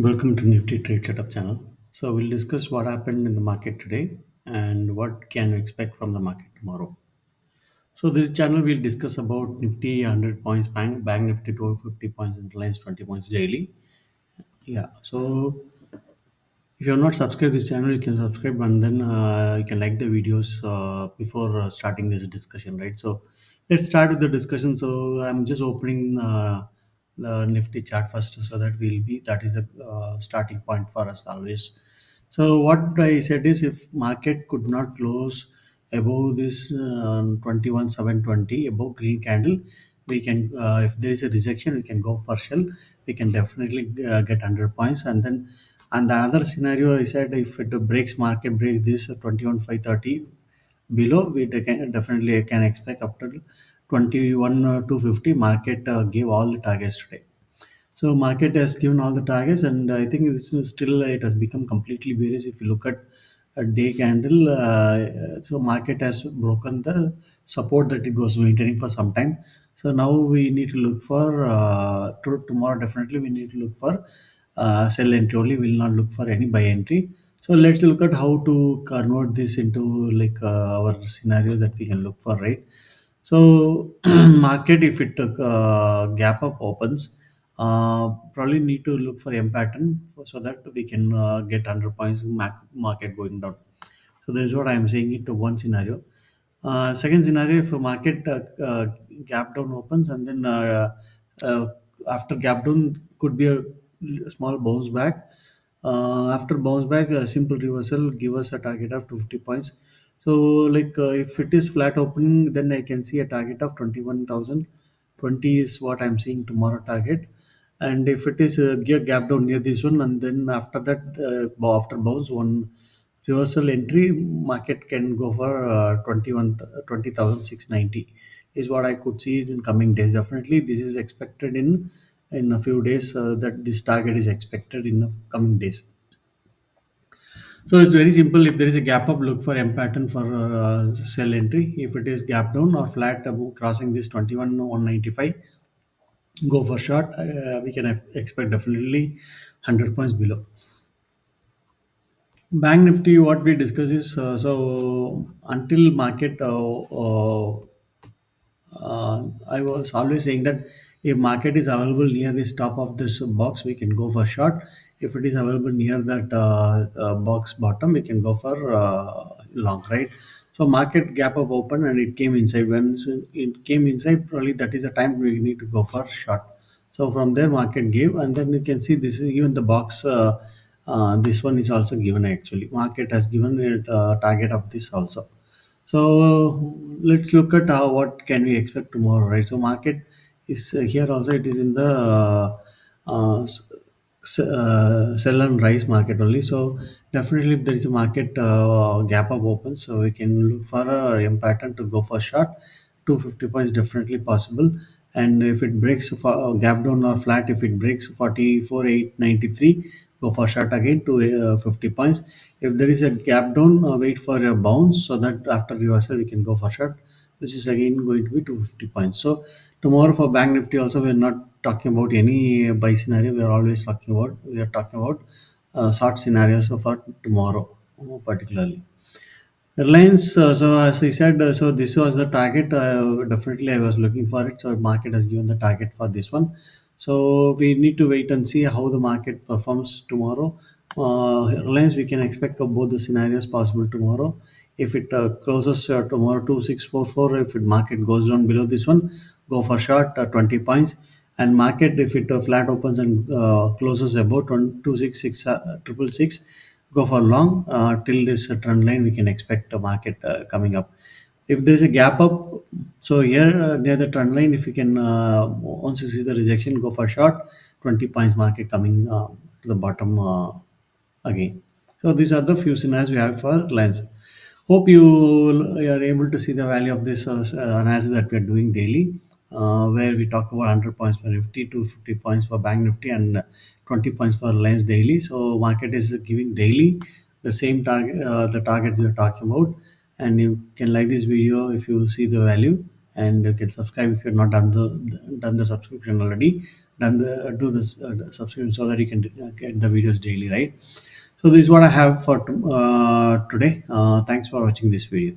Welcome to Nifty Trade Setup channel. So we'll discuss what happened in the market today and what can you expect from the market tomorrow. So this channel will discuss about Nifty 100 points, bank Nifty 250 points, and Reliance 20 points daily. Yeah. So if you're not subscribed to this channel, you can subscribe and then you can like the videos before starting this discussion, right? So let's start with the discussion. So I'm just opening the Nifty chart first, so that is the starting point for us always. So what I said is, if market could not close above this 21,720 above green candle, we can if there is a rejection, we can go for shell. We can definitely get 100 points, and the other scenario I said, if it breaks market breaks this 21,530 below, we can expect up to 21 250. Market gave all the targets today. So market has given all the targets, and I think this is still it has become completely bearish. If you look at a day candle, so market has broken the support that it was maintaining for some time. So now we need to look for tomorrow. Definitely, we need to look for sell entry only. We will not look for any buy entry. So let's look at how to convert this into like our scenario that we can look for, right? So market, if it gap up opens, probably need to look for M pattern so that we can get 100 points market going down. So this is what I am saying into one scenario. Second scenario, if a market gap down opens, and then uh, after gap down could be a small bounce back. After bounce back, a simple reversal give us a target of 250 points. So like if it is flat opening, then I can see a target of 21,020 is what I'm seeing tomorrow target. And if it is gap down near this one, and then after that after bounce one reversal entry, market can go for 20,690 is what I could see in coming days. Definitely this is expected in a few days, that this target is expected in the coming days. So it's very simple. If there is a gap up, look for M pattern for sell entry. If it is gap down or flat above crossing this 21,195, go for short. We can expect definitely 100 points below. Bank Nifty, what we discuss is, so until market I was always saying that if market is available near this top of this box, we can go for short. If it is available near that box bottom, we can go for long, right? So market gap up open and it came inside. When it came inside, probably that is the time we need to go for short. So from there, market gave, and then you can see this is even the box. This one is also given actually. Market has given it target of this also. So let's look at how what can we expect tomorrow, right? So market is here also. It is in the sell and rise market only. So definitely, if there is a market gap up open, so we can look for a M pattern to go for short. 250 points definitely possible. And if it breaks for gap down or flat, if it breaks 44,893, go for short again to 50 points. If there is a gap down, wait for a bounce, so that after reversal we can go for short, which is again going to be 250 points. So tomorrow for bank nifty also, we are not talking about any buy scenario. We are talking about short scenarios for tomorrow, particularly. Reliance, so as I said, so this was the target. Definitely, I was looking for it. So market has given the target for this one. So we need to wait and see how the market performs tomorrow. Reliance, we can expect of both the scenarios possible tomorrow. If it closes tomorrow 2644, if it market goes down below this one, go for short 20 points. And market, if it flat opens and closes about 266 triple six, go for long till this trend line. We can expect a market coming up. If there's a gap up, so here near the trend line, if you can once you see the rejection, go for short. 20 points market coming to the bottom again. So these are the few scenarios we have for lens. Hope you are able to see the value of this analysis that we are doing daily, where we talk about 100 points for Nifty, 250 points for Bank Nifty, and 20 points for Reliance daily. So market is giving daily the same target, the targets we are talking about, and you can like this video if you see the value. and you can subscribe if you're not done the subscription already. Done the do this the subscription so that you can get the videos daily, right? So this is what I have for today. Thanks for watching this video.